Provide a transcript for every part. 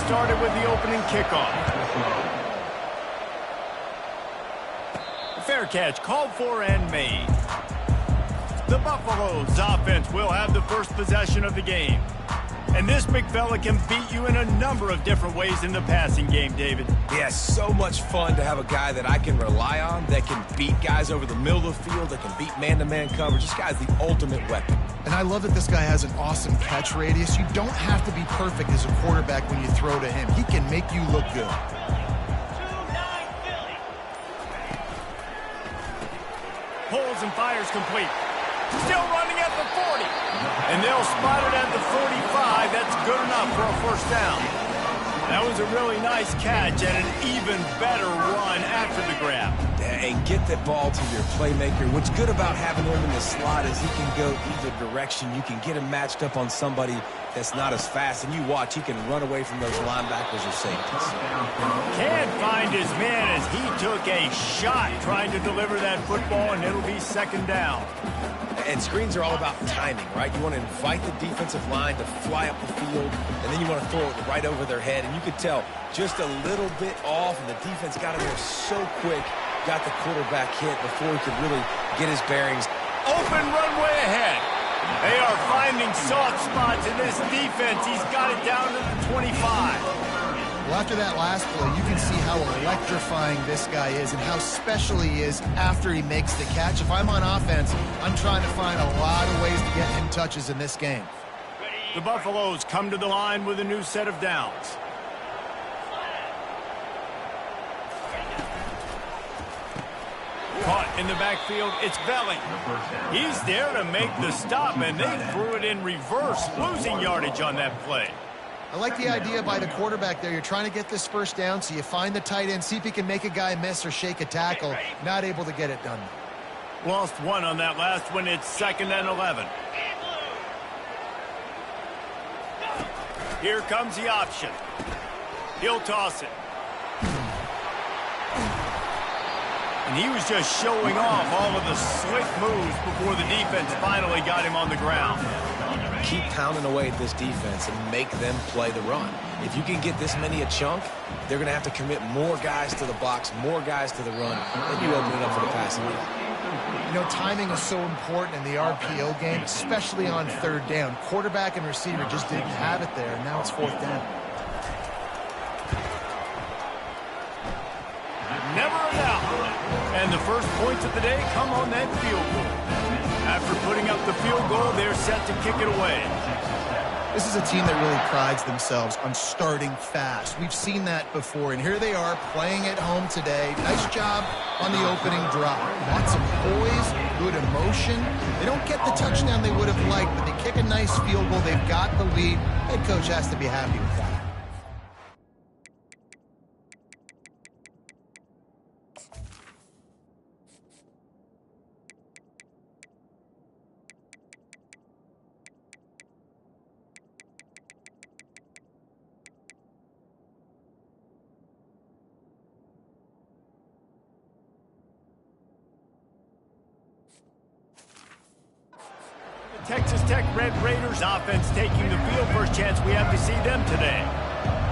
started with the opening kickoff. Fair catch called for and made. The Buffaloes offense will have the first possession of the game. And this big fella can beat you in a number of different ways in the passing game, David. Yeah, so much fun to have a guy that I can rely on, that can beat guys over the middle of the field, that can beat man-to-man coverage. This guy's the ultimate weapon. And I love that this guy has an awesome catch radius. You don't have to be perfect as a quarterback when you throw to him. He can make you look good. Pulls and fires complete. Still running at the 40. And they'll spot it at the 45. That's good enough for a first down. That was a really nice catch and an even better run after the grab. And get that ball to your playmaker. What's good about having him in the slot is he can go either direction. You can get him matched up on somebody that's not as fast, and you watch, he can run away from those linebackers or safeties. Can't find his man as he took a shot trying to deliver that football, and it'll be second down. And screens are all about timing, right? You want to invite the defensive line to fly up the field, and then you want to throw it right over their head. And you could tell just a little bit off, and the defense got in there so quick, got the quarterback hit before he could really get his bearings. Open runway ahead. They are finding soft spots in this defense. He's got it down to the 25. Well, after that last play, you can see how electrifying this guy is and how special he is after he makes the catch. If I'm on offense, I'm trying to find a lot of ways to get him touches in this game. The Buffaloes come to the line with a new set of downs. Caught in the backfield, it's Belling. He's there to make the stop, and they threw it in reverse, losing yardage on that play. I like the idea by the quarterback there. You're trying to get this first down, so you find the tight end, see if he can make a guy miss or shake a tackle. Not able to get it done. Lost one on that last one. It's 2nd and 11. Here comes the option. He'll toss it. And he was just showing off all of the slick moves before the defense finally got him on the ground. Keep pounding away at this defense and make them play the run. If you can get this many a chunk, they're going to have to commit more guys to the box, more guys to the run, and you open it up for the passing game. You know, timing is so important in the RPO game, especially on third down. Quarterback and receiver just didn't have it there, and now it's fourth down. Never a doubt. And the first points of the day come on that field goal. After putting up the field goal, they're set to kick it away. This is a team that really prides themselves on starting fast. We've seen that before, and here they are playing at home today. Nice job on the opening drive. Lots of poise, good emotion. They don't get the touchdown they would have liked, but they kick a nice field goal. They've got the lead. Head coach has to be happy with that. Texas Tech Red Raiders offense taking the field. First chance we have to see them today.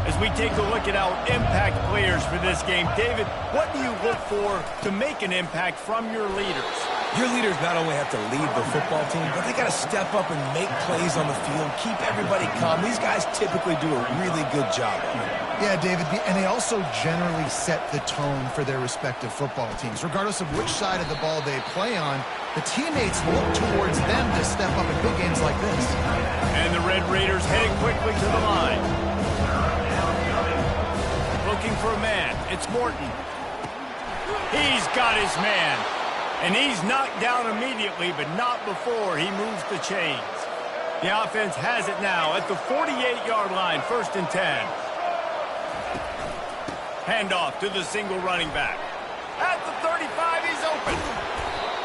As we take a look at our impact players for this game, David, what do you look for to make an impact from your leaders? Your leaders not only have to lead the football team, but they got to step up and make plays on the field, keep everybody calm. These guys typically do a really good job of it. Yeah, David, and they also generally set the tone for their respective football teams. Regardless of which side of the ball they play on, the teammates look towards them to step up in big games like this. And the Red Raiders heading quickly to the line. Looking for a man. It's Morton. He's got his man. And he's knocked down immediately, but not before he moves the chains. The offense has it now at the 48-yard line, 1st and 10. Handoff to the single running back. At the 35, he's open.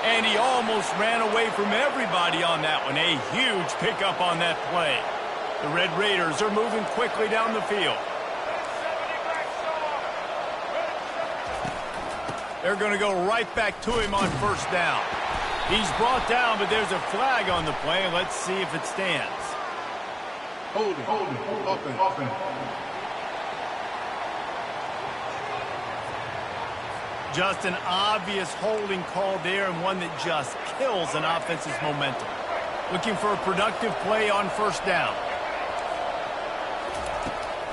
And he almost ran away from everybody on that one. A huge pickup on that play. The Red Raiders are moving quickly down the field. They're going to go right back to him on 1st down. He's brought down, but there's a flag on the play. Let's see if it stands. Hold it, open. Just an obvious holding call there, and one that just kills an offense's momentum. Looking for a productive play on first down.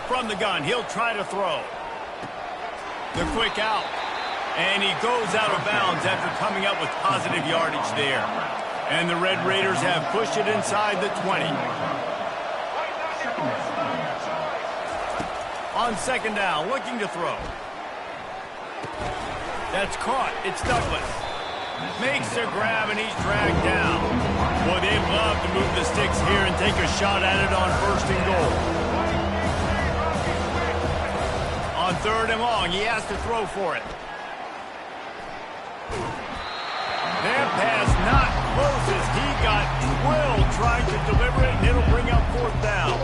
From the gun, he'll try to throw. The quick out. And he goes out of bounds after coming up with positive yardage there. And the Red Raiders have pushed it inside the 20. On second down, looking to throw. That's caught. It's Douglas. Makes a grab, and he's dragged down. Boy, they'd love to move the sticks here and take a shot at it on first and goal. On third and long, he has to throw for it. That pass not close as he got drilled trying to deliver it, and it'll bring up fourth down.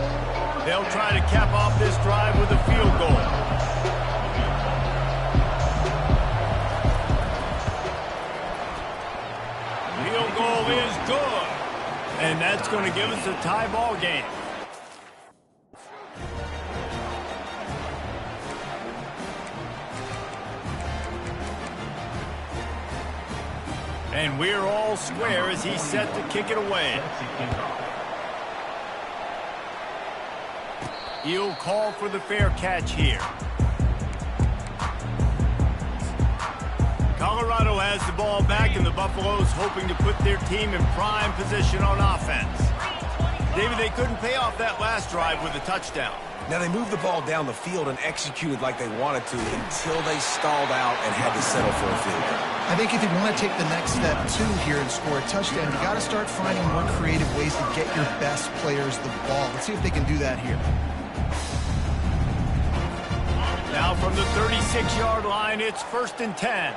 They'll try to cap off this drive with a field goal. Field goal is good. And that's going to give us a tie ball game. And we're all square as he's set to kick it away. He'll call for the fair catch here. Colorado has the ball back, and the Buffaloes hoping to put their team in prime position on offense. David, they couldn't pay off that last drive with a touchdown. Now, they moved the ball down the field and executed like they wanted to until they stalled out and had to settle for a field goal. I think if you want to take the next step, too, here and score a touchdown, you got to start finding more creative ways to get your best players the ball. Let's see if they can do that here. Now from the 36-yard line, it's first and 10.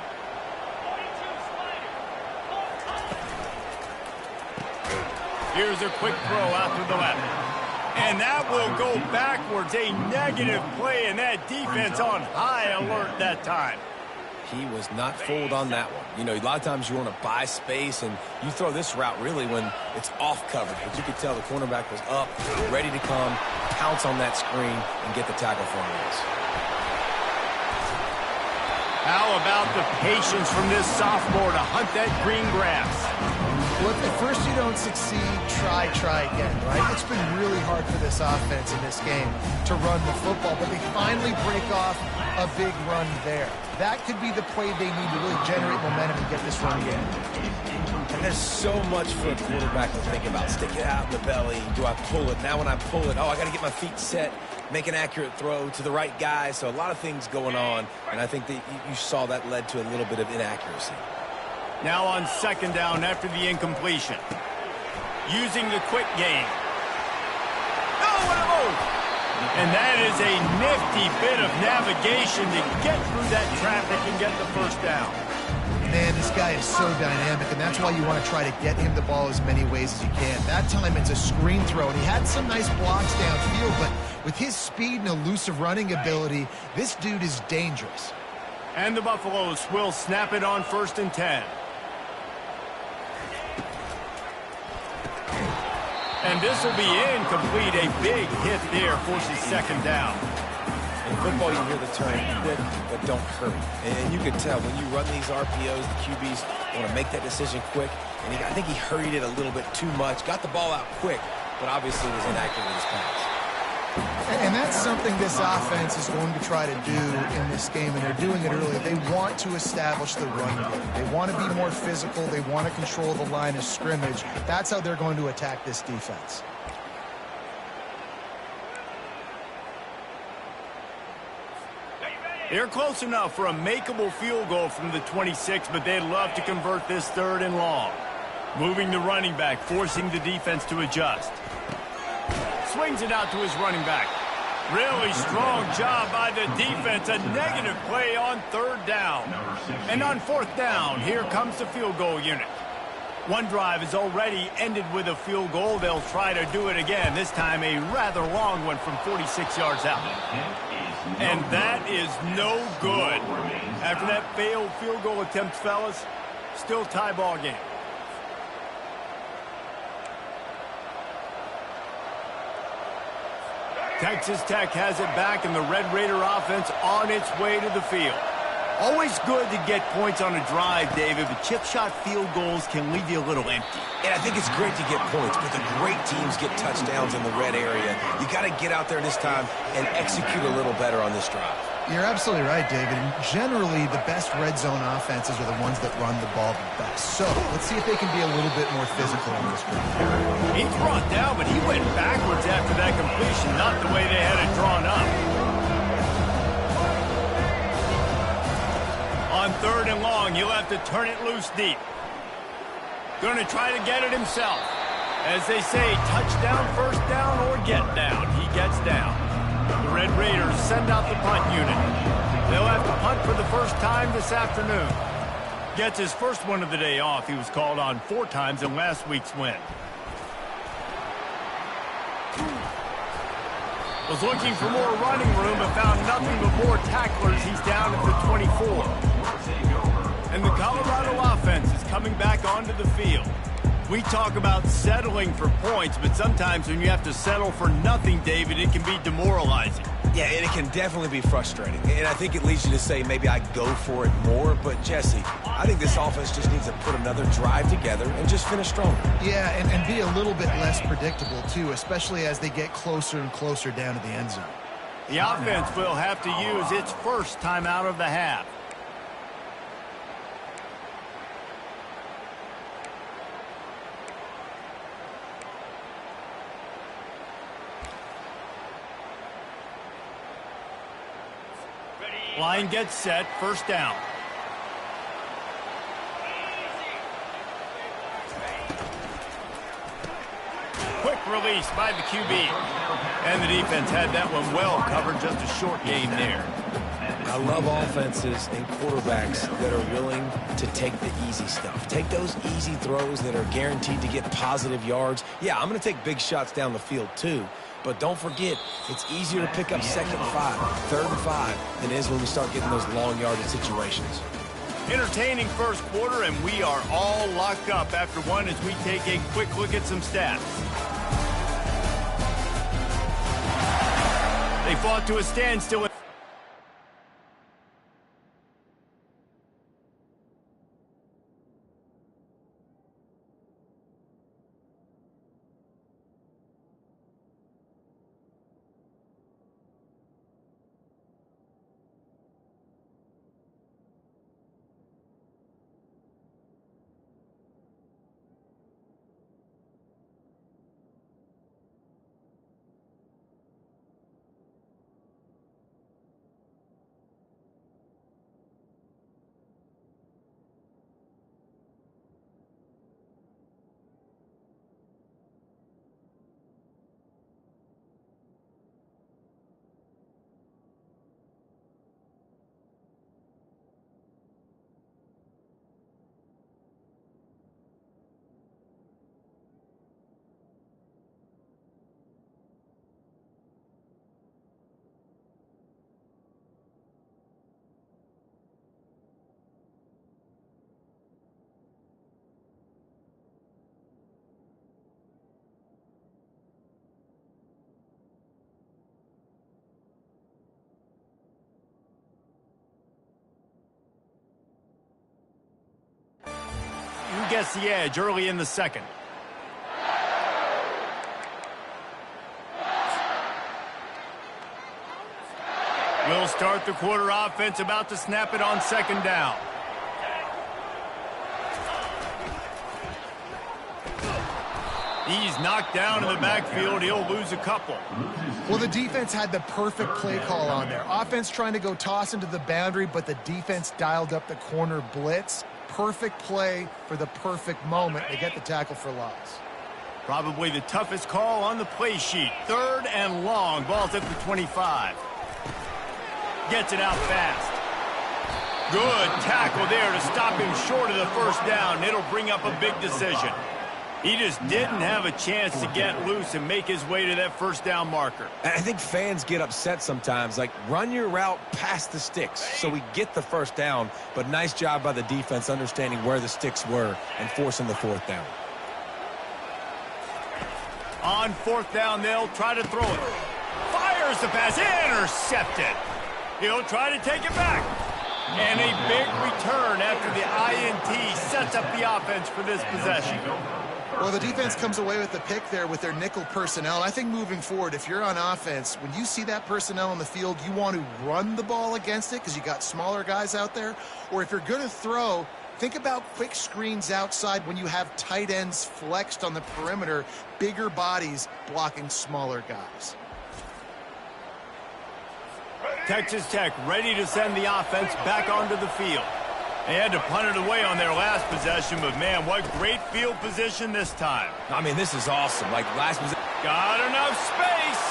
Here's a quick throw out to the left. And that will go backwards. A negative play, and that defense on high alert that time. He was not fooled on that one. You know, a lot of times you want to buy space, and you throw this route really when it's off coverage. But you could tell the cornerback was up, ready to come, pounce on that screen, and get the tackle for him. How about the patience from this sophomore to hunt that green grass? Well, if at first you don't succeed, try again, right? It's been really hard for this offense in this game to run the football, but they finally break off a big run there. That could be the play they need to really generate momentum and get this run game. And there's so much for a quarterback to think about. Stick it out in the belly. Do I pull it? Now when I pull it, I got to get my feet set, make an accurate throw to the right guy. So a lot of things going on, and I think that you saw that led to a little bit of inaccuracy. Now on second down after the incompletion. Using the quick game. Oh, what a move! And that is a nifty bit of navigation to get through that traffic and get the first down. Man, this guy is so dynamic, and that's why you want to try to get him the ball as many ways as you can. That time it's a screen throw, and he had some nice blocks downfield, but with his speed and elusive running ability, this dude is dangerous. And the Buffaloes will snap it on first and 10. And this will be incomplete. A big hit there forces second down. In football, you hear the term quick, but don't hurry. And you can tell when you run these RPOs, the QBs want to make that decision quick. And I think he hurried it a little bit too much. Got the ball out quick, but obviously was inaccurate with his pass. And that's something this offense is going to try to do in this game, and they're doing it early. They want to establish the run game. They want to be more physical. They want to control the line of scrimmage. That's how they're going to attack this defense. They're close enough for a makeable field goal from the 26, but they'd love to convert this third and long. Moving the running back, forcing the defense to adjust. Swings it out to his running back. Really strong job by the defense. A negative play on third down. And on fourth down, here comes the field goal unit. One drive is already ended with a field goal. They'll try to do it again. This time a rather long one from 46 yards out. And that is no good. After that failed field goal attempt, fellas, still tie ball game. Texas Tech has it back, and the Red Raider offense on its way to the field. Always good to get points on a drive, David, but chip shot field goals can leave you a little empty. And I think it's great to get points, but the great teams get touchdowns in the red area. You got to get out there this time and execute a little better on this drive. You're absolutely right, David. And generally, the best red zone offenses are the ones that run the ball the best. So let's see if they can be a little bit more physical on this drive. He's brought down, but he went backwards after that completion, not the way they had it drawn up. On 3rd and long, he'll have to turn it loose deep. Going to try to get it himself. As they say, touchdown, first down, or get down. He gets down. The Red Raiders send out the punt unit. They'll have to punt for the first time this afternoon. Gets his first one of the day off. He was called on 4 times in last week's win. Was looking for more running room, but found nothing but more tacklers. He's down at the 24. And the Colorado offense is coming back onto the field. We talk about settling for points, but sometimes when you have to settle for nothing, David, it can be demoralizing. Yeah, and it can definitely be frustrating. And I think it leads you to say maybe I go for it more. But, Jesse, I think this offense just needs to put another drive together and just finish stronger. Yeah, and be a little bit less predictable, too, especially as they get closer and closer down to the end zone. The offense will have to use its first timeout of the half. Line gets set, first down. Quick release by the QB. And the defense had that one well covered, just a short gain there. I love offenses and quarterbacks that are willing to take the easy stuff. Take those easy throws that are guaranteed to get positive yards. Yeah, I'm going to take big shots down the field too. But don't forget, it's easier to pick up 2nd and 5, 3rd and 5 than it is when we start getting those long yardage situations. Entertaining first quarter, and we are all locked up after one as we take a quick look at some stats. They fought to a standstill. Who gets the edge early in the second? We'll start the quarter offense, about to snap it on 2nd down. He's knocked down in the backfield. He'll lose a couple. Well, the defense had the perfect play call on there. Offense trying to go toss into the boundary, but the defense dialed up the corner blitz. Perfect play for the perfect moment. They get the tackle for loss. Probably the toughest call on the play sheet. 3rd and long. Ball's at the 25. Gets it out fast. Good tackle there to stop him short of the first down. It'll bring up a big decision. He just didn't have a chance to get loose and make his way to that first down marker. I think fans get upset sometimes, like run your route past the sticks so we get the first down, but nice job by the defense understanding where the sticks were and forcing the 4th down. On 4th down, they'll try to throw it. Fires the pass, intercepted. He'll try to take it back. And a big return after the INT sets up the offense for this possession. Well, the defense comes away with the pick there with their nickel personnel. I think moving forward, if you're on offense, when you see that personnel on the field, you want to run the ball against it because you got smaller guys out there. Or if you're going to throw, think about quick screens outside when you have tight ends flexed on the perimeter, bigger bodies blocking smaller guys. Texas Tech ready to send the offense back onto the field. They had to punt it away on their last possession, but man, what great field position this time. I mean, this is awesome. Like last possession. Got enough space,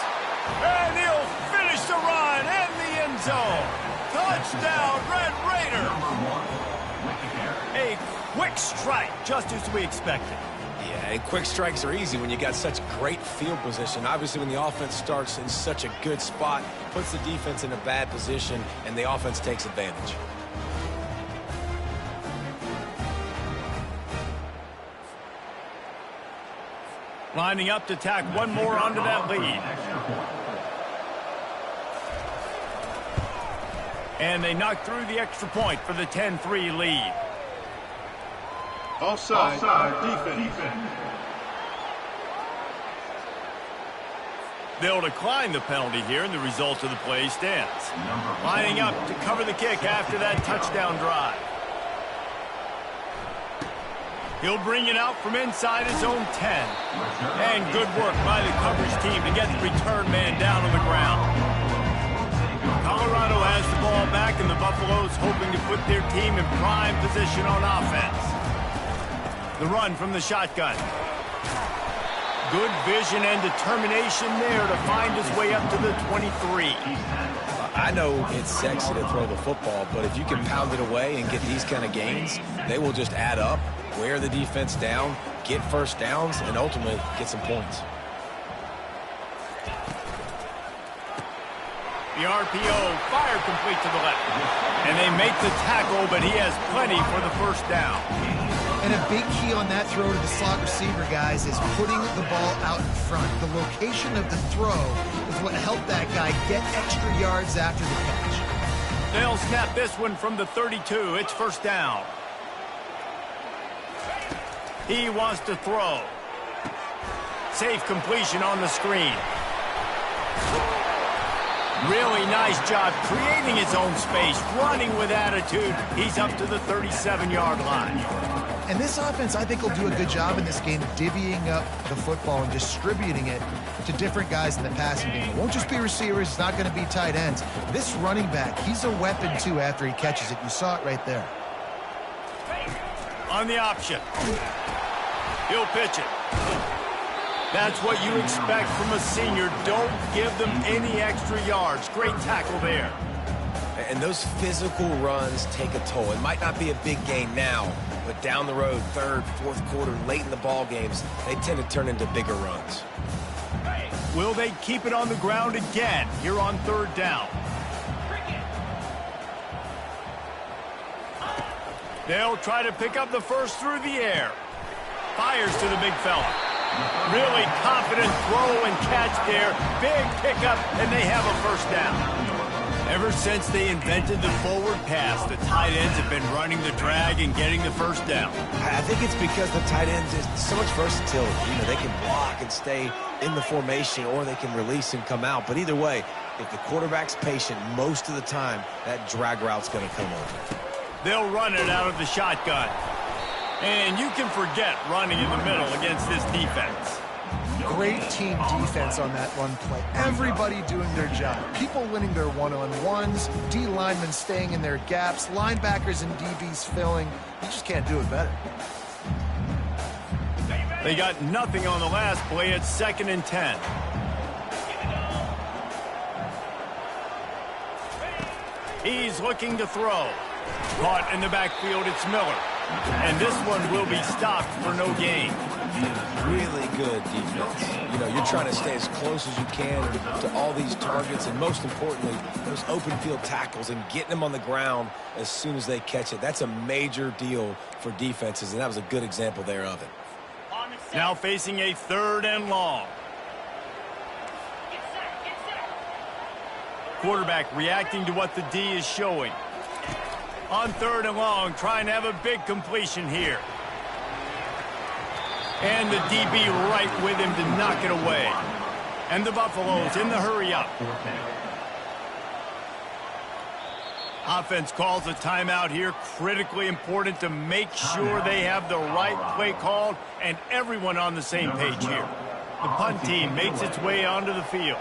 and he'll finish the run in the end zone. Touchdown, Red Raider. A quick strike, just as we expected. Yeah, and quick strikes are easy when you got such great field position. Obviously, when the offense starts in such a good spot, puts the defense in a bad position, and the offense takes advantage. Lining up to tack one more onto that lead. And they knock through the extra point for the 10-3 lead. Offside defense. They'll decline the penalty here, and the result of the play stands. Lining up to cover the kick after that touchdown drive. He'll bring it out from inside his own 10. And good work by the coverage team to get the return man down on the ground. Colorado has the ball back, and the Buffaloes hoping to put their team in prime position on offense. The run from the shotgun. Good vision and determination there to find his way up to the 23. I know it's sexy to throw the football, but if you can pound it away and get these kind of gains, they will just add up, wear the defense down, get first downs, and ultimately get some points. The RPO fired complete to the left. And they make the tackle, but he has plenty for the first down. And a big key on that throw to the slot receiver, guys, is putting the ball out in front. The location of the throw is what helped that guy get extra yards after the catch. They'll snap this one from the 32. It's first down. He wants to throw. Safe completion on the screen. Really nice job creating his own space, running with attitude. He's up to the 37-yard line. And this offense, I think, will do a good job in this game divvying up the football and distributing it to different guys in the passing game. It won't just be receivers. It's not going to be tight ends. This running back, he's a weapon, too, after he catches it. You saw it right there. On the option. He'll pitch it. That's what you expect from a senior. Don't give them any extra yards. Great tackle there. And those physical runs take a toll. It might not be a big gain now, but down the road, third, fourth quarter, late in the ball games, they tend to turn into bigger runs. Will they keep it on the ground again here on third down? They'll try to pick up the first through the air. Fires to the big fella. Really confident throw and catch there. Big pickup, and they have a first down. Ever since they invented the forward pass, the tight ends have been running the drag and getting the first down. I think it's because the tight ends is so much versatility. You know, they can block and stay in the formation, or they can release and come out. But either way, if the quarterback's patient most of the time, that drag route's going to come over. They'll run it out of the shotgun. And you can forget running in the middle against this defense. Great team defense on that run play. Everybody doing their job. People winning their one-on-ones, D linemen staying in their gaps, linebackers and DBs filling. You just can't do it better. They got nothing on the last play. It's 2nd and 10. He's looking to throw. Caught in the backfield, it's Miller. And this one will be stopped for no gain. Really good defense. You know, you're trying to stay as close as you can to all these targets, and most importantly, those open field tackles and getting them on the ground as soon as they catch it. That's a major deal for defenses, and that was a good example there of it. Now facing a 3rd and long. Quarterback reacting to what the D is showing. On 3rd and long, trying to have a big completion here. And the DB right with him to knock it away. And the Buffaloes in the hurry-up. Offense calls a timeout here. Critically important to make sure they have the right play called and everyone on the same page here. The punt team makes its way onto the field.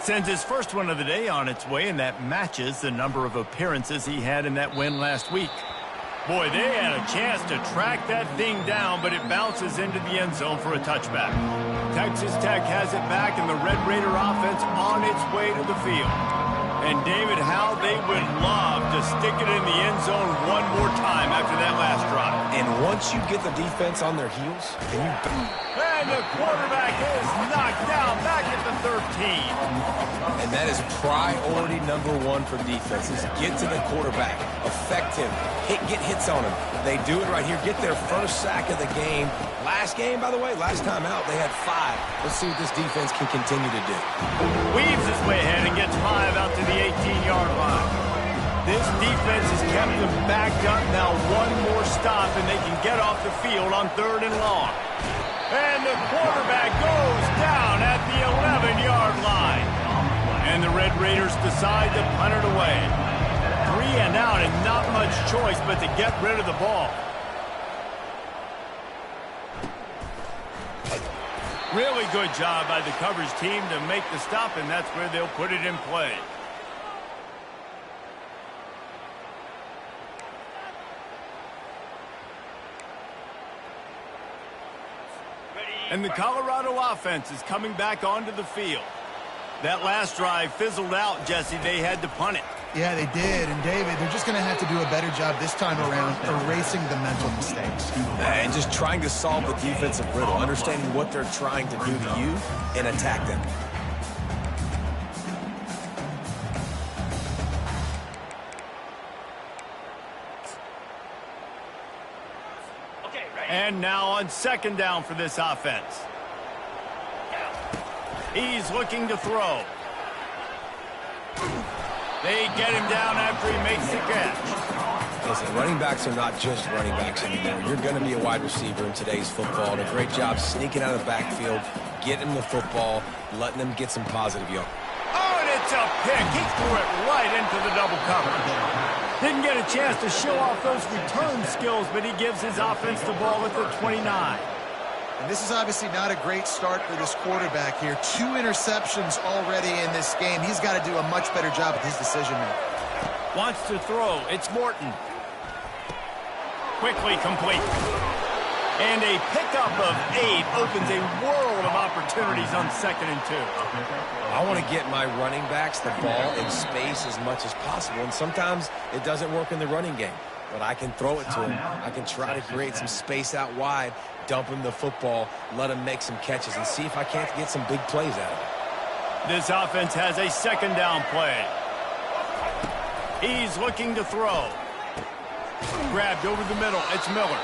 Sends his first one of the day on its way, and that matches the number of appearances he had in that win last week. Boy, they had a chance to track that thing down, but it bounces into the end zone for a touchback. Texas Tech has it back, and the Red Raider offense on its way to the field. And David, how they would love to stick it in the end zone one more time after that last drive. And once you get the defense on their heels, and the quarterback is knocked down back at the 13. And that is priority number one for defenses. Get to the quarterback. Affect him. Get hits on him. They do it right here. Get their first sack of the game. Last game, by the way, last time out, they had 5. Let's see what this defense can continue to do. Weaves his way ahead and gets 5 out to the 18-yard line. This defense has kept them backed up. Now one more stop, and they can get off the field on 3rd and long. And the quarterback goes down at the 11-yard line. And the Red Raiders decide to punt it away. 3 and out, and not much choice but to get rid of the ball. Really good job by the coverage team to make the stop, and that's where they'll put it in play. And the Colorado offense is coming back onto the field. That last drive fizzled out, Jesse. They had to punt it. Yeah, they did. And, David, they're just going to have to do a better job this time around erasing the mental mistakes. And just trying to solve the defensive riddle, understanding what they're trying to do to you and attack them. And now on 2nd down for this offense. He's looking to throw. They get him down after he makes the catch. Listen, running backs are not just running backs anymore. You're going to be a wide receiver in today's football. And a great job sneaking out of the backfield, getting the football, letting them get some positive yards. Oh, and it's a pick. He threw it right into the double cover. Didn't get a chance to show off those return skills, but he gives his offense the ball at the 29. And this is obviously not a great start for this quarterback here. 2 interceptions already in this game. He's got to do a much better job with his decision-making. Wants to throw. It's Morton. Quickly complete. And a pickup of 8 opens a world of opportunities on 2nd and 2. I want to get my running backs the ball in space as much as possible, and sometimes it doesn't work in the running game. But I can throw it to him. I can try to create some space out wide, dump him the football, let him make some catches, and see if I can't get some big plays out of it. This offense has a 2nd down play. He's looking to throw. Grabbed over the middle. It's Miller.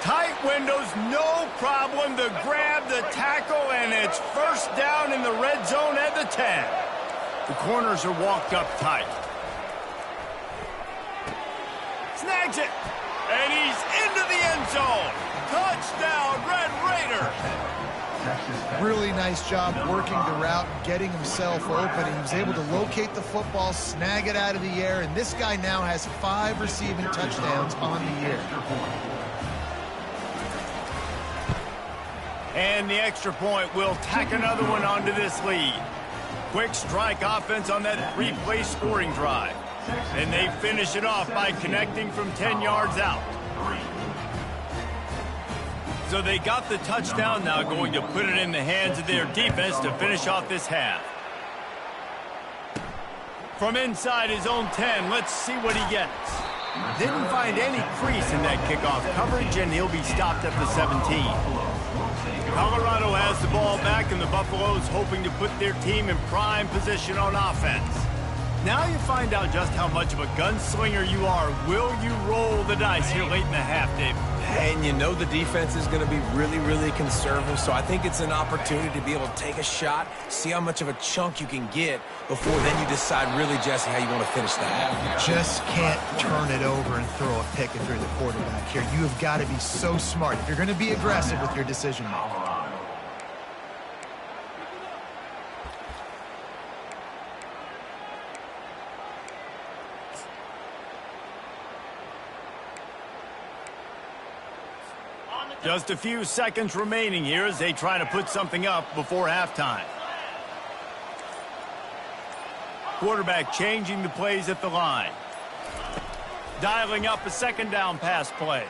Tight windows, no problem to grab the tackle, and it's 1st down in the red zone at the 10. The corners are walked up tight. Snags it, and he's into the end zone. Touchdown, Red Raiders. Really nice job working the route, getting himself open. He was able to locate the football, snag it out of the air, and this guy now has 5 receiving touchdowns on the year. And the extra point will tack another one onto this lead. Quick strike offense on that 3-play scoring drive. And they finish it off by connecting from 10 yards out. So they got the touchdown, now going to put it in the hands of their defense to finish off this half. From inside his own 10, let's see what he gets. Didn't find any crease in that kickoff coverage, and he'll be stopped at the 17. Colorado has the ball back, and the Buffaloes hoping to put their team in prime position on offense. Now you find out just how much of a gunslinger you are. Will you roll the dice here late in the half, Dave? And you know the defense is going to be really, really conservative, so I think it's an opportunity to be able to take a shot, see how much of a chunk you can get before then you decide really, Jesse, how you want to finish the half. You just can't turn it over and throw a pick if you're the quarterback here. You have got to be so smart if you're going to be aggressive with your decision-making. Just a few seconds remaining here as they try to put something up before halftime. Quarterback changing the plays at the line. Dialing up a second down pass play.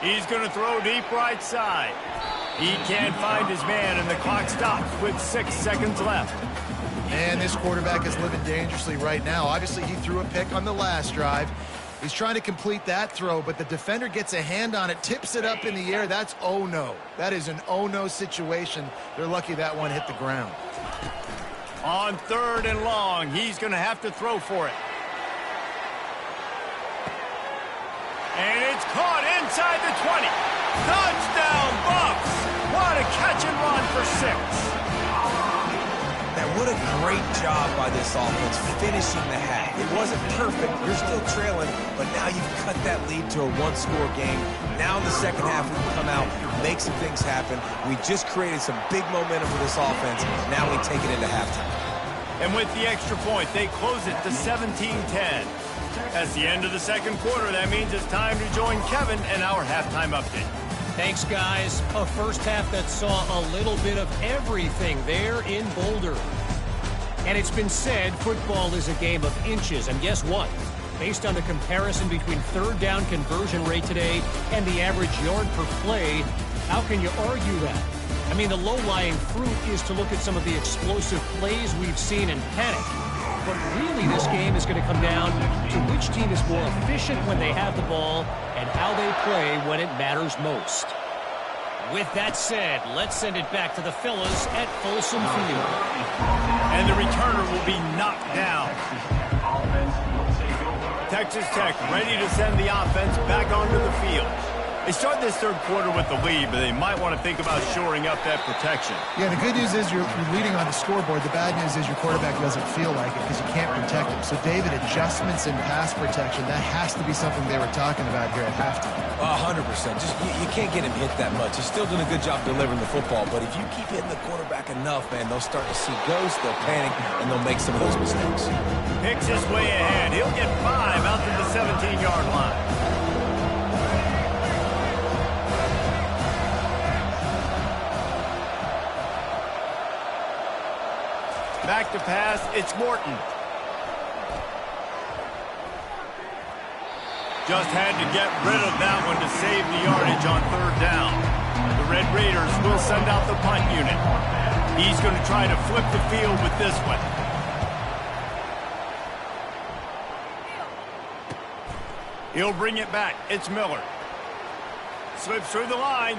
He's going to throw deep right side. He can't find his man, and the clock stops with 6 seconds left. And this quarterback is living dangerously right now. Obviously, he threw a pick on the last drive. He's trying to complete that throw, but the defender gets a hand on it, tips it up in the air. That's oh-no. That is an oh-no situation. They're lucky that one hit the ground. On 3rd and long, he's going to have to throw for it. And it's caught inside the 20. Touchdown, Bucks! What a catch and run for 6. Now, what a great job by this offense finishing the half. It wasn't perfect. You're still trailing, but now you've cut that lead to a one-score game. Now in the second half, we can come out, make some things happen. We just created some big momentum for this offense. Now we take it into halftime. And with the extra point, they close it to 17-10. That's the end of the second quarter. That means it's time to join Kevin and our halftime update. Thanks, guys. A first half that saw a little bit of everything there in Boulder. And it's been said football is a game of inches. And guess what? Based on the comparison between third down conversion rate today and the average yard per play, how can you argue that? I mean, the low-lying fruit is to look at some of the explosive plays we've seen in panic. But really, this game is going to come down to which team is more efficient when they have the ball and how they play when it matters most. With that said, let's send it back to the fellas at Folsom Field. And the returner will be knocked down. Texas Tech ready to send the offense back onto the field. They start this third quarter with the lead, but they might want to think about shoring up that protection. Yeah, the good news is you're leading on the scoreboard. The bad news is your quarterback doesn't feel like it because you can't protect him. So, David, adjustments in pass protection, that has to be something they were talking about here at halftime. 100%. Just you can't get him hit that much. He's still doing a good job delivering the football, but if you keep hitting the quarterback enough, man, they'll start to see ghosts, they'll panic, and they'll make some of those mistakes. Picks his way ahead. He'll get 5 out to the 17-yard line. Back to pass, it's Morton. Just had to get rid of that one to save the yardage on 3rd down. The Red Raiders will send out the punt unit. He's going to try to flip the field with this one. He'll bring it back. It's Miller. Slips through the line.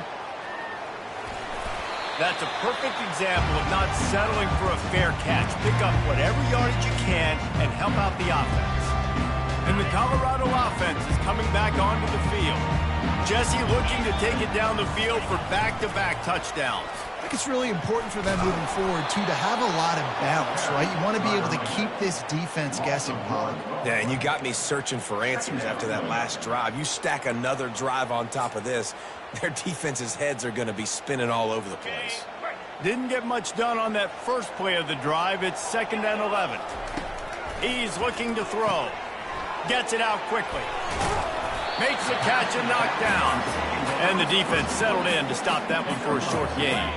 That's a perfect example of not settling for a fair catch. Pick up whatever yardage you can and help out the offense. And the Colorado offense is coming back onto the field. Jesse looking to take it down the field for back-to-back touchdowns. I think it's really important for them moving forward, too, to have a lot of balance, right? You want to be able to keep this defense guessing, Pollock. Yeah, and you got me searching for answers after that last drive. You stack another drive on top of this, their defense's heads are going to be spinning all over the place. Didn't get much done on that first play of the drive. It's 2nd and 11. He's looking to throw. Gets it out quickly. Makes the catch and knocked down. And the defense settled in to stop that one for a short gain.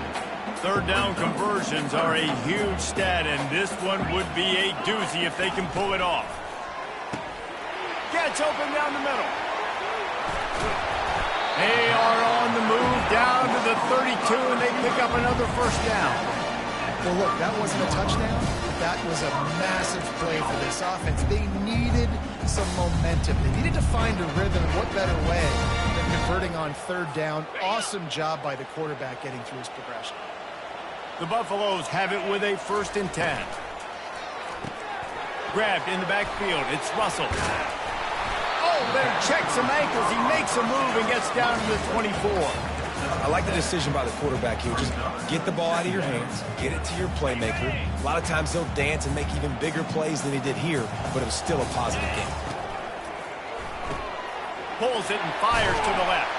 3rd down conversions are a huge stat, and this one would be a doozy if they can pull it off. Gets open down the middle. They are on the move down to the 32, and they pick up another 1st down. Well, look, that wasn't a touchdown. That was a massive play for this offense. They needed some momentum. They needed to find a rhythm. What better way than converting on 3rd down? Awesome job by the quarterback getting through his progression. The Buffaloes have it with a 1st and 10. grabbed in the backfield. It's Russell. Oh, but he checks some ankles. He makes a move and gets down to the 24. I like the decision by the quarterback here. Just get the ball out of your hands, get it to your playmaker. A lot of times he'll dance and make even bigger plays than he did here, but it was still a positive game. Pulls it and fires to the left.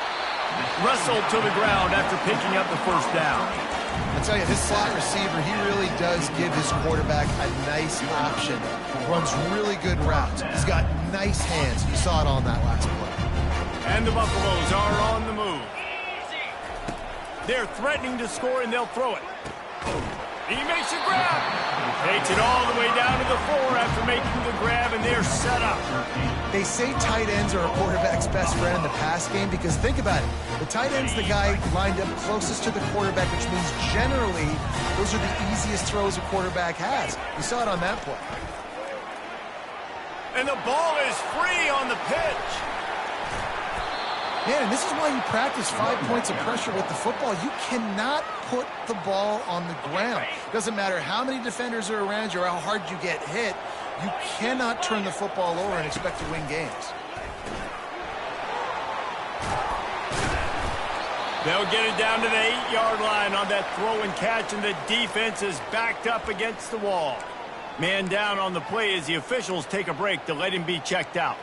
Russell to the ground after picking up the first down. I tell you, this slot receiver, he really does give his quarterback a nice option. Runs really good routes. He's got nice hands. You saw it on that last play. And the Buffaloes are on the move. They're threatening to score, and they'll throw it. He makes a grab. Takes it all the way down to the 4 after making the grab, and they're set up. They say tight ends are a quarterback's best friend in the pass game because think about it. The tight end's the guy lined up closest to the quarterback, which means generally those are the easiest throws a quarterback has. You saw it on that play. And the ball is free on the pitch. Man, and this is why you practice 5 points of pressure with the football. You cannot put the ball on the ground. Doesn't matter how many defenders are around you or how hard you get hit. You cannot turn the football over and expect to win games. They'll get it down to the 8-yard line on that throw and catch, and the defense is backed up against the wall. Man down on the play as the officials take a break to let him be checked out.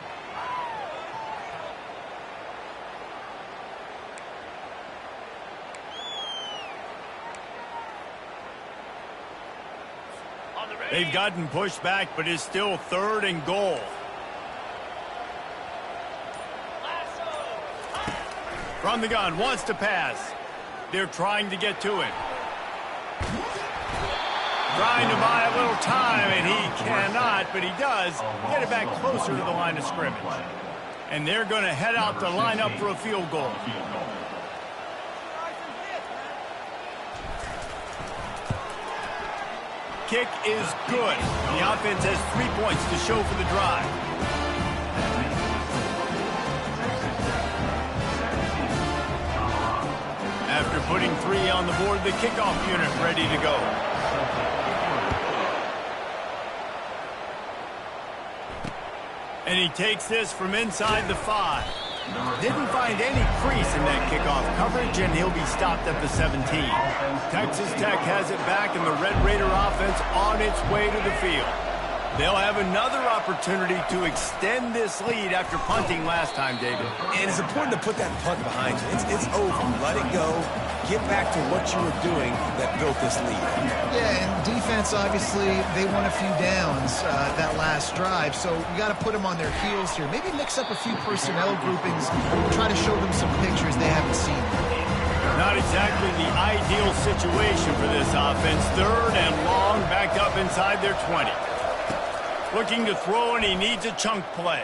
They've gotten pushed back, but it's still 3rd and goal. From the gun, wants to pass. They're trying to get to him. Trying to buy a little time, and he cannot, but he does get it back closer to the line of scrimmage. And they're going to head out to line up for a field goal. Kick is good. The offense has 3 points to show for the drive. After putting 3 on the board, the kickoff unit ready to go. And he takes this from inside the 5. Didn't find any crease in that kickoff coverage, and he'll be stopped at the 17. Texas Tech has it back, and the Red Raider offense on its way to the field. They'll have another opportunity to extend this lead after punting last time, David. And it's important to put that punt behind you. It's over. Let it go. Get back to what you were doing that built this lead. Yeah, and defense, obviously, they won a few downs that last drive, so you got to put them on their heels here. Maybe mix up a few personnel groupings, try to show them some pictures they haven't seen. Not exactly the ideal situation for this offense. 3rd and long, backed up inside their 20. Looking to throw, and he needs a chunk play.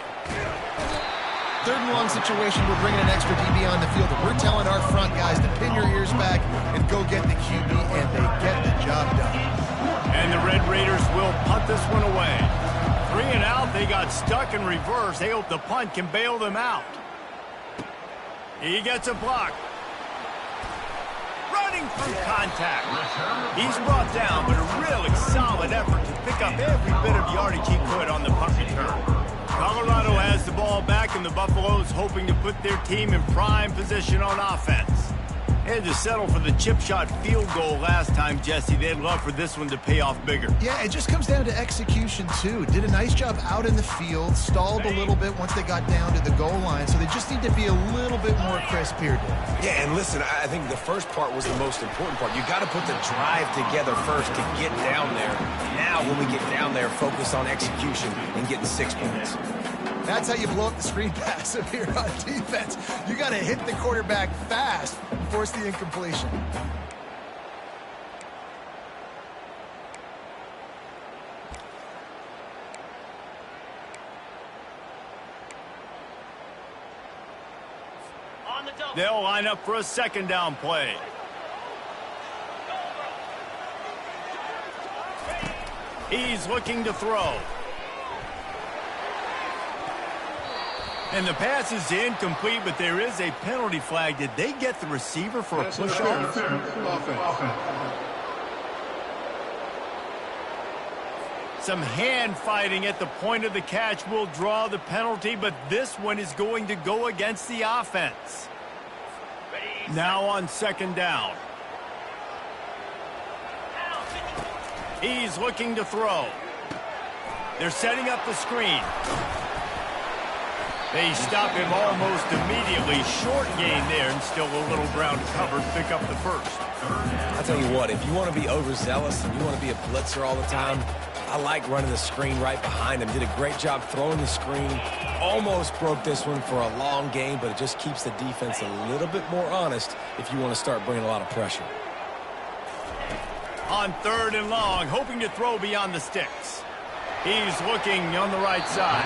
3rd and long situation, we're bringing an extra DB on the field. And we're telling our front guys to pin your ears back and go get the QB, and they get the job done. And the Red Raiders will punt this one away. 3 and out, they got stuck in reverse. They hope the punt can bail them out. He gets a block. Running through contact. He's brought down, but a really solid effort to pick up every bit of yardage he could on the punt return. Colorado has the ball back, and the Buffaloes hoping to put their team in prime position on offense. They had to settle for the chip shot field goal last time, Jesse. They'd love for this one to pay off bigger. Yeah, it just comes down to execution, too. Did a nice job out in the field, stalled a little bit once they got down to the goal line, so they just need to be a little bit more crisp here, Dave. Yeah, and listen, I think the first part was the most important part. You got to put the drive together first to get down there. Now, when we get down there, focus on execution and getting 6 points. That's how you blow up the screen pass up here on defense. You got to hit the quarterback fast and force the incompletion. They'll line up for a 2nd down play. He's looking to throw. And the pass is incomplete, but there is a penalty flag. Did they get the receiver for a push-off? Some hand fighting at the point of the catch will draw the penalty, but this one is going to go against the offense. Now on second down. He's looking to throw. They're setting up the screen. They stop him almost immediately. Short gain there, and still a little ground covered. Pick up the first. I'll tell you what, if you want to be overzealous and you want to be a blitzer all the time, I like running the screen right behind him. Did a great job throwing the screen. Almost broke this one for a long gain, but it just keeps the defense a little bit more honest if you want to start bringing a lot of pressure. On third and long, hoping to throw beyond the sticks. He's looking on the right side.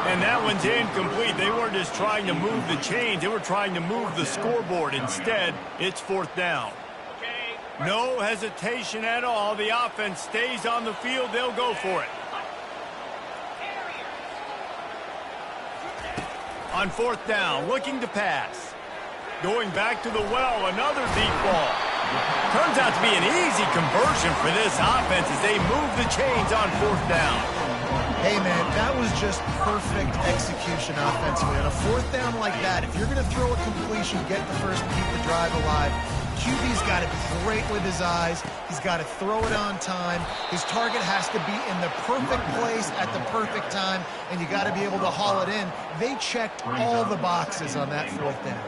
And that one's incomplete. They weren't just trying to move the chains. They were trying to move the scoreboard. Instead, it's fourth down. No hesitation at all. The offense stays on the field. They'll go for it. On fourth down, looking to pass. Going back to the well, another deep ball. Turns out to be an easy conversion for this offense as they move the chains on fourth down. Hey, man, that was just perfect execution offensively. On a fourth down like that, if you're going to throw a completion, get the first, keep the drive alive, QB's got to be great with his eyes. He's got to throw it on time. His target has to be in the perfect place at the perfect time, and you got to be able to haul it in. They checked all the boxes on that fourth down.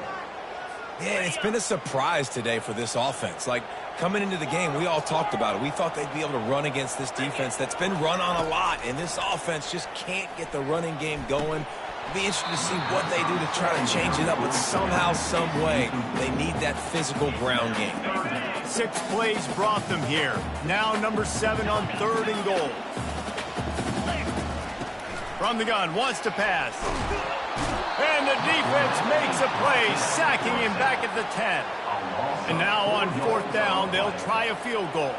Yeah, it's been a surprise today for this offense. Like, coming into the game, we all talked about it. We thought they'd be able to run against this defense that's been run on a lot, and this offense just can't get the running game going. It'll be interesting to see what they do to try to change it up, but somehow, some way, they need that physical ground game. 6 plays brought them here. Now number 7 on third and goal. From the gun, wants to pass. And the defense makes a play, sacking him back at the 10. And now on fourth down, they'll try a field goal.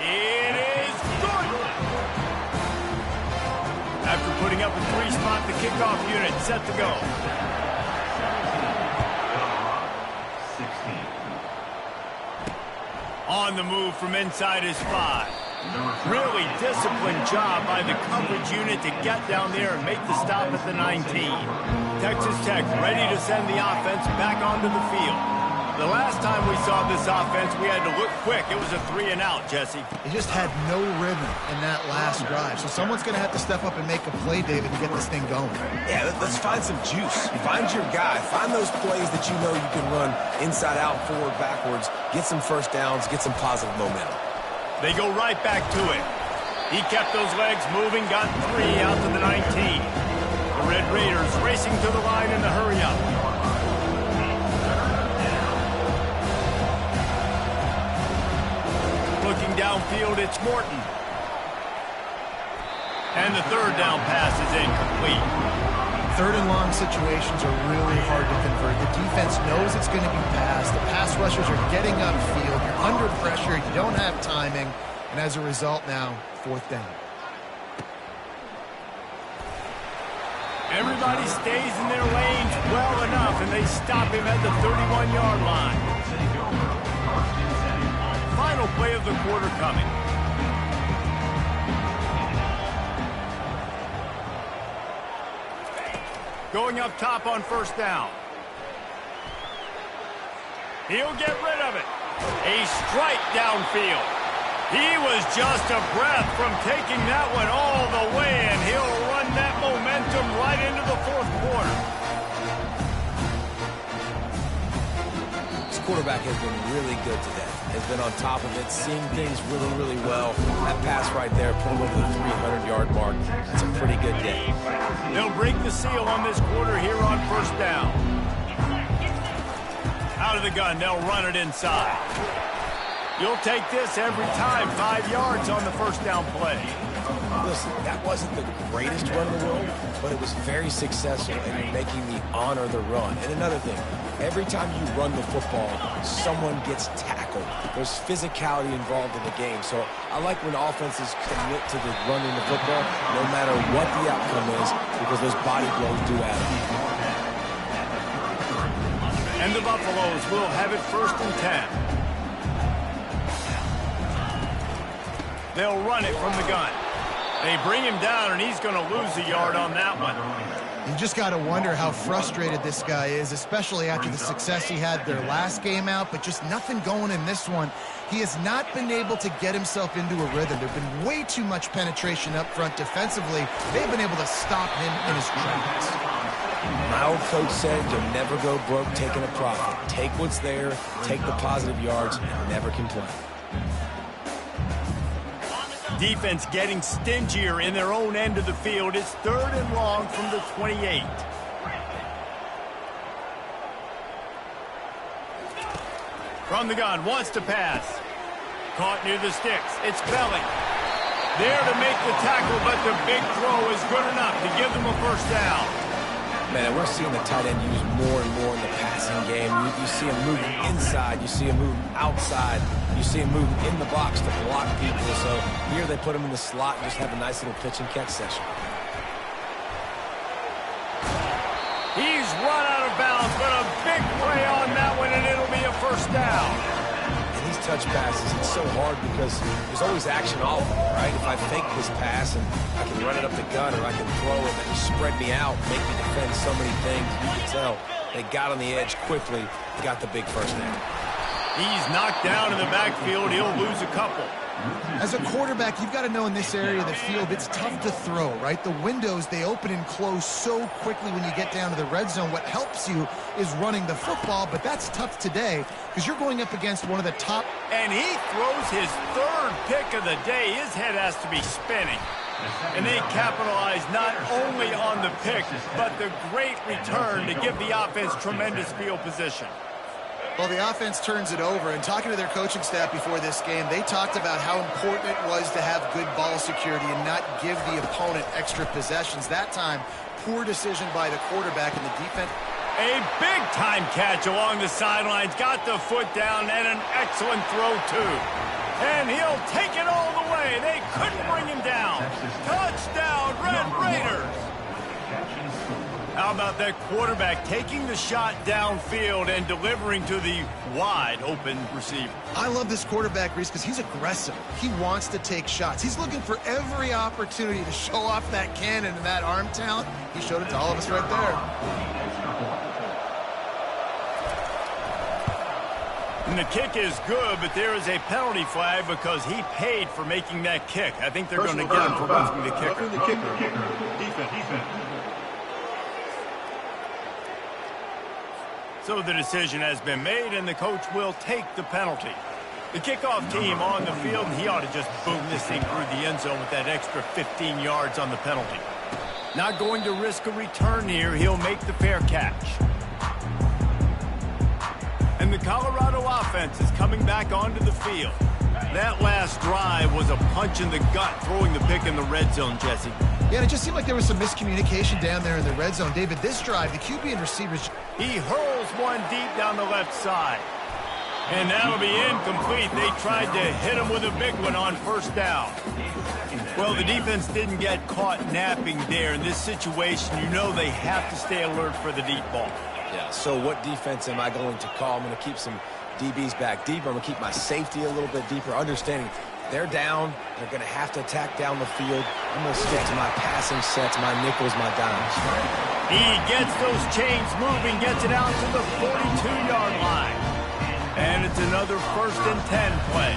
It is good. After putting up a 3-spot, the kickoff unit set to go. 16. On the move from inside his 5. Really disciplined job by the coverage unit to get down there and make the stop at the 19. Texas Tech ready to send the offense back onto the field. The last time we saw this offense, we had to look quick. It was a 3-and-out, Jesse. They just had no rhythm in that last drive. So someone's going to have to step up and make a play, David, to get this thing going. Yeah, let's find some juice. Find your guy. Find those plays that you know you can run inside out, forward, backwards. Get some first downs. Get some positive momentum. They go right back to it. He kept those legs moving, got 3 out to the 19. The Red Raiders racing to the line in the hurry-up. Looking downfield, it's Morton. And the third down pass is incomplete. Third and long situations are really hard to convert. The defense knows it's going to be passed. The pass rushers are getting upfield. You're under pressure. You don't have timing. And as a result now, fourth down. Everybody stays in their lanes well enough, and they stop him at the 31-yard line. Final play of the quarter coming. Going up top on first down. He'll get rid of it. A strike downfield. He was just a breath from taking that one all the way, and he'll run that momentum right into the fourth quarter. This quarterback has been really good today. Has been on top of it, seeing things really, really well. That pass right there put him over the 300-yard mark. That's a pretty good day. They'll break the seal on this quarter here on first down. Out of the gun, they'll run it inside. You'll take this every time. 5 yards on the first down play. Listen, that wasn't the greatest run in the world, but it was very successful, and you're making me honor the run. And another thing, every time you run the football, someone gets tackled. There's physicality involved in the game. So I like when offenses commit to the running the football, no matter what the outcome is, because those body blows do add up. And the Buffaloes will have it 1st and 10. They'll run it from the gun. They bring him down, and he's going to lose a yard on that one. You just got to wonder how frustrated this guy is, especially after the success he had their last game out, but just nothing going in this one. He has not been able to get himself into a rhythm. There's been way too much penetration up front defensively. They've been able to stop him in his tracks. My old coach said you'll never go broke taking a profit. Take what's there, take the positive yards, and never complain. Defense getting stingier in their own end of the field. It's 3rd and long from the 28. From the gun, wants to pass. Caught near the sticks. It's Belly. There to make the tackle, but the big throw is good enough to give them a first down. Man, we're seeing the tight end used more and more in the passing game. You see him moving inside. You see him moving outside. You see him moving in the box to block people. So here they put him in the slot and just have a nice little pitch and catch session. He's run out of bounds, but a big play on that one, and it'll be a first down. And these touch passes, it's so hard because there's always action off of it, right? If I fake this pass and I can run it up the gun or I can throw it and just spread me out, make me defend so many things, you can tell they got on the edge quickly, got the big first down. He's knocked down in the backfield. He'll lose a couple. As a quarterback, you've got to know in this area of the field, it's tough to throw, right? The windows, they open and close so quickly when you get down to the red zone. What helps you is running the football, but that's tough today because you're going up against one of the top. And he throws his 3rd pick of the day. His head has to be spinning. And they capitalize not only on the pick, but the great return to give the offense tremendous field position. Well, the offense turns it over, and talking to their coaching staff before this game, they talked about how important it was to have good ball security and not give the opponent extra possessions. That time, poor decision by the quarterback and the defense. A big-time catch along the sidelines, got the foot down, and an excellent throw, too. And he'll take it all the way. They couldn't bring him down. Touchdown, Red Raiders! How about that quarterback taking the shot downfield and delivering to the wide-open receiver? I love this quarterback, Reese, because he's aggressive. He wants to take shots. He's looking for every opportunity to show off that cannon and that arm talent. He showed it to all of us right there. And the kick is good, but there is a penalty flag because he paid for making that kick. I think they're going to get him for roughing the kicker. Defense. So the decision has been made, and the coach will take the penalty. The kickoff team on the field, and he ought to just boom this thing through the end zone with that extra 15 yards on the penalty. Not going to risk a return here. He'll make the fair catch. And the Colorado offense is coming back onto the field. That last drive was a punch in the gut, throwing the pick in the red zone, Jesse. Yeah, and it just seemed like there was some miscommunication down there in the red zone. David, this drive, the QB and receivers. He hurls one deep down the left side. And that'll be incomplete. They tried to hit him with a big one on first down. Well, the defense didn't get caught napping there. In this situation, you know they have to stay alert for the deep ball. Yeah, so what defense am I going to call? I'm going to keep some DBs back deeper. I'm going to keep my safety a little bit deeper, understanding they're down. They're going to have to attack down the field. I'm going to stick to my passing sets, my nickels, my dimes. He gets those chains moving, gets it out to the 42-yard line. And it's another 1st and 10 play.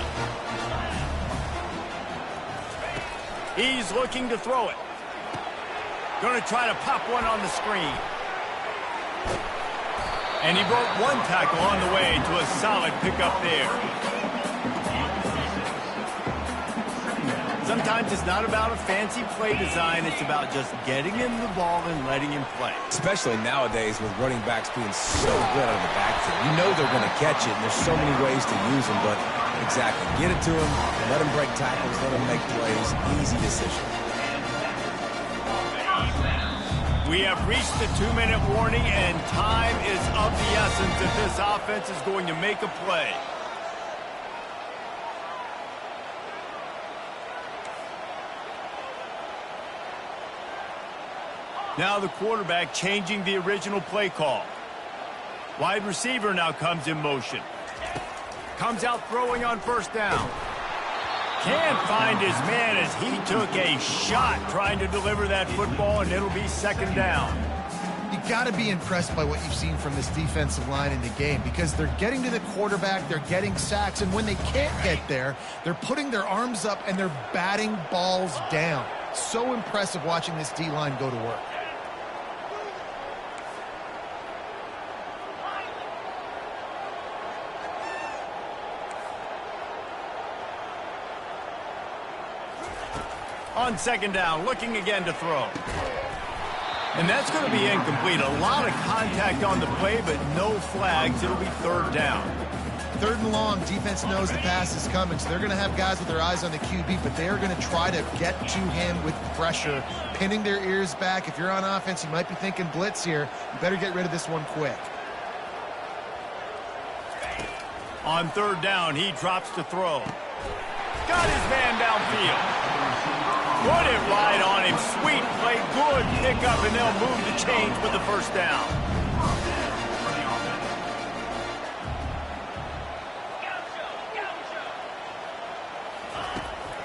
He's looking to throw it. Going to try to pop one on the screen. And he broke one tackle on the way to a solid pickup there. Sometimes it's not about a fancy play design. It's about just getting him the ball and letting him play. Especially nowadays with running backs being so good out of the backfield. You know they're going to catch it, and there's so many ways to use them, but exactly. Get it to him, let him break tackles, let him make plays. Easy decision. We have reached the 2-minute warning, and time is of the essence if this offense is going to make a play. Now the quarterback changing the original play call. Wide receiver now comes in motion. Comes out throwing on first down. Can't find his man as he took a shot trying to deliver that football, and it'll be second down. You got to be impressed by what you've seen from this defensive line in the game, because they're getting to the quarterback, they're getting sacks, and when they can't get there, they're putting their arms up and they're batting balls down. So impressive watching this D-line go to work. On second down, looking again to throw. And that's going to be incomplete. A lot of contact on the play, but no flags. It'll be third down. Third and long, defense knows the pass is coming, so they're going to have guys with their eyes on the QB, but they are going to try to get to him with pressure, pinning their ears back. If you're on offense, you might be thinking blitz here. You better get rid of this one quick. On third down, he drops to throw. Got his man downfield. Put it right on him. Sweet play, good pickup, and they'll move the chains with the first down.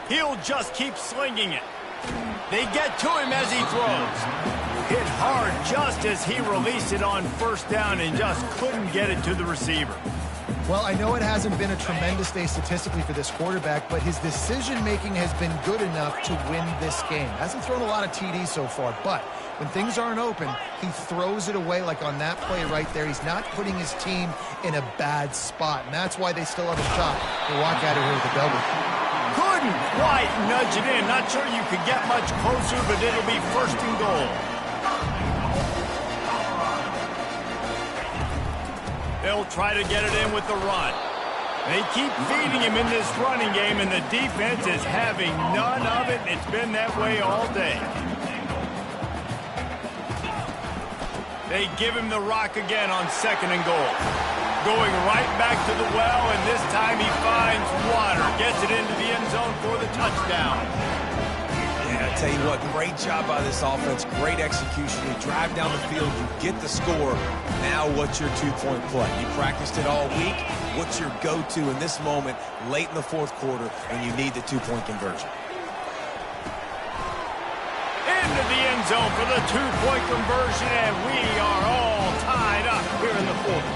He'll just keep slinging it. They get to him as he throws. Hit hard just as he released it on first down and just couldn't get it to the receiver. Well, I know it hasn't been a tremendous day statistically for this quarterback, but his decision-making has been good enough to win this game. Hasn't thrown a lot of TDs so far, but when things aren't open, he throws it away like on that play right there. He's not putting his team in a bad spot, and that's why they still have a shot to walk out of here with a W. Couldn't quite nudge it in. Not sure you could get much closer, but it'll be first and goal. They'll try to get it in with the run. They keep feeding him in this running game, and the defense is having none of it. It's been that way all day. They give him the rock again on second and goal. Going right back to the well, and this time he finds water. Gets it into the end zone for the touchdown. Yeah, I tell you what, great job by this offense. Great execution. You drive down the field, you get the score. Now what's your two-point play? You practiced it all week. What's your go-to in this moment late in the fourth quarter when you need the two-point conversion? Into the end zone for the two-point conversion, and we are all tied up here in the fourth.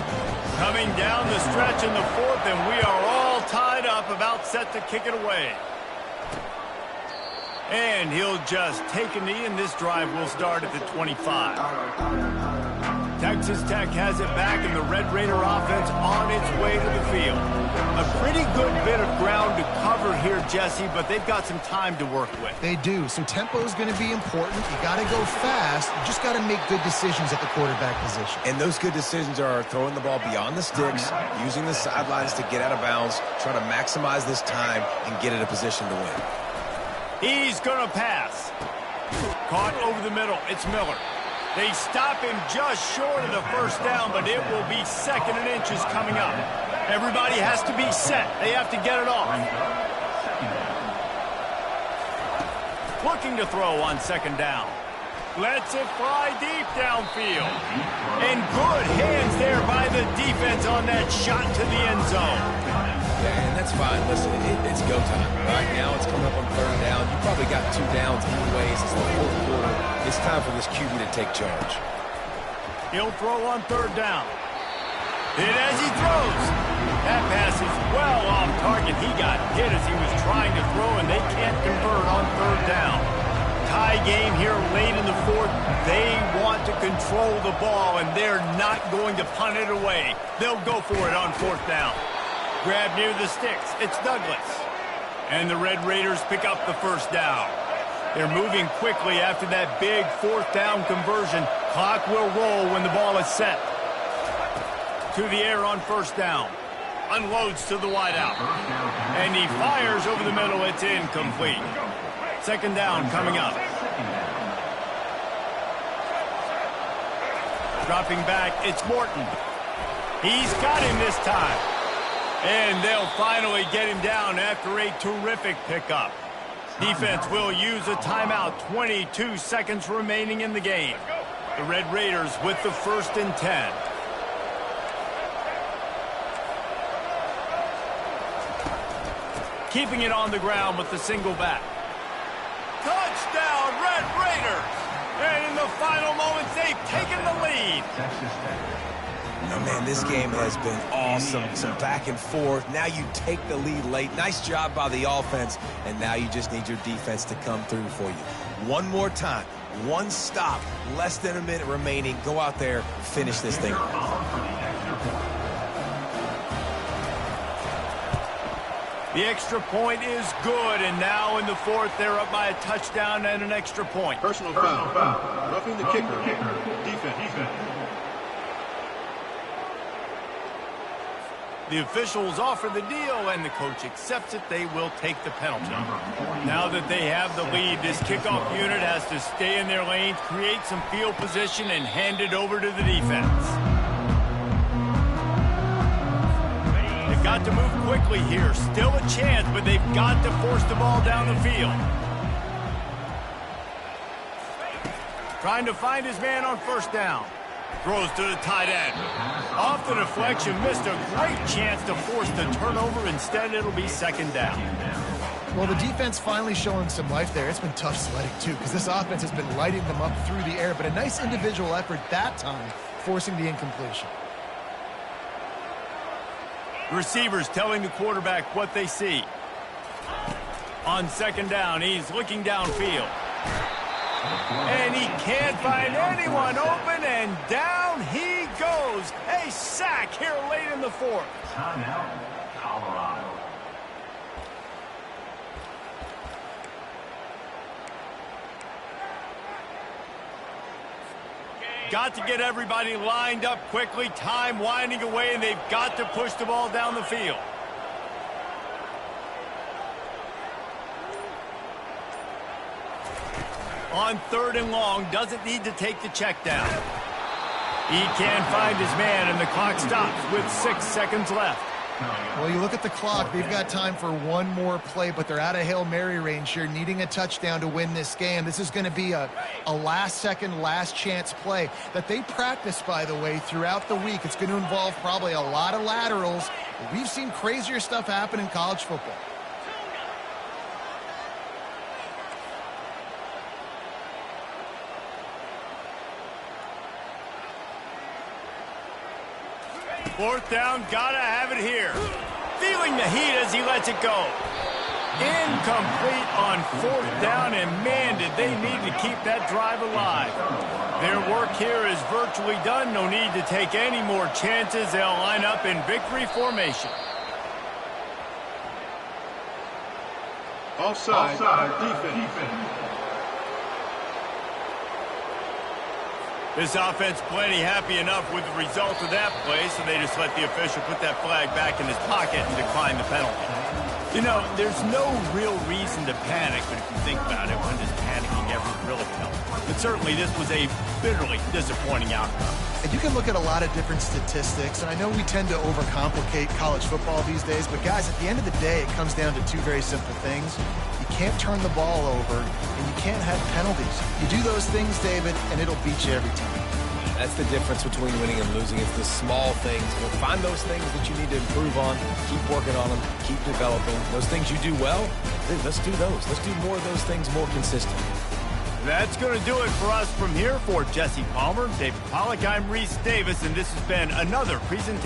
Coming down the stretch in the fourth, and we are all tied up, about set to kick it away. And he'll just take a knee, and this drive will start at the 25. Texas Tech has it back, and the Red Raider offense on its way to the field. A pretty good bit of ground to cover here, Jesse, but they've got some time to work with. They do, so tempo is going to be important. You got to go fast. You just got to make good decisions at the quarterback position. And those good decisions are throwing the ball beyond the sticks, using the sidelines to get out of bounds, trying to maximize this time and get in a position to win. He's going to pass. Caught over the middle. It's Miller. They stop him just short of the first down, but it will be second and inches coming up. Everybody has to be set. They have to get it off. Looking to throw on second down. Lets it fly deep downfield. And good hands there by the defense on that shot to the end zone. Yeah, and that's fine. Listen, it's go time. Right now it's coming up on third down. You probably got two downs anyways. It's the fourth quarter. It's time for this QB to take charge. He'll throw on third down. Hit as he throws. That pass is well off target. He got hit as he was trying to throw, and they can't convert on third down. Tie game here late in the fourth. They want to control the ball, and they're not going to punt it away. They'll go for it on fourth down. Grab near the sticks. It's Douglas. And the Red Raiders pick up the first down. They're moving quickly after that big fourth down conversion. Clock will roll when the ball is set. To the air on first down. Unloads to the wideout. And he fires over the middle. It's incomplete. Second down coming up. Dropping back, it's Morton. He's got him this time. And they'll finally get him down after a terrific pickup. Defense will use a timeout. 22 seconds remaining in the game. The Red Raiders with the 1st and 10. keeping it on the ground with the single back. Touchdown, Red Raiders! And in the final moments, they've taken the lead. Oh, man, this game has been awesome. Some back and forth. Now you take the lead late. Nice job by the offense. And now you just need your defense to come through for you. One more time. One stop. Less than a minute remaining. Go out there. Finish this thing. The extra point is good. And now in the fourth, they're up by a touchdown and an extra point. Personal foul. Roughing the kicker. Defense. The officials offer the deal, and the coach accepts it. They will take the penalty. Now that they have the lead, this kickoff unit has to stay in their lanes, create some field position, and hand it over to the defense. They've got to move quickly here. Still a chance, but they've got to force the ball down the field. Trying to find his man on first down. Throws to the tight end. Off the deflection, missed a great chance to force the turnover. Instead, it'll be second down. Well, the defense finally showing some life there. It's been tough sledding, too, because this offense has been lighting them up through the air, but a nice individual effort that time, forcing the incompletion. The receivers telling the quarterback what they see. On second down, he's looking downfield. And he can't find anyone open, and down he goes. A sack here late in the fourth. Timeout, Colorado. Got to get everybody lined up quickly. Time winding away, and they've got to push the ball down the field. On third and long, doesn't need to take the check down. He can't find his man, and the clock stops with 6 seconds left. Well, you look at the clock. They've got time for one more play, but they're out of Hail Mary range here, needing a touchdown to win this game. This is going to be a last-second, last-chance play that they practice, by the way, throughout the week. It's going to involve probably a lot of laterals. We've seen crazier stuff happen in college football. Fourth down, gotta have it here. Feeling the heat as he lets it go. Incomplete on fourth down, and man, did they need to keep that drive alive. Their work here is virtually done. No need to take any more chances. They'll line up in victory formation. Offside. Defense. This offense plenty happy enough with the result of that play, so they just let the official put that flag back in his pocket and decline the penalty. You know, there's no real reason to panic, but if you think about it, when does panicking ever really help? But certainly this was a bitterly disappointing outcome. And you can look at a lot of different statistics, and I know we tend to overcomplicate college football these days, but guys, at the end of the day, it comes down to two very simple things. You can't turn the ball over, and you can't have penalties. You do those things, David, and it'll beat you every time. That's the difference between winning and losing. It's the small things. Well, find those things that you need to improve on. Keep working on them. Keep developing. Those things you do well, let's do those. Let's do more of those things more consistently. That's going to do it for us from here. For Jesse Palmer, David Pollack, I'm Reese Davis, and this has been another presentation.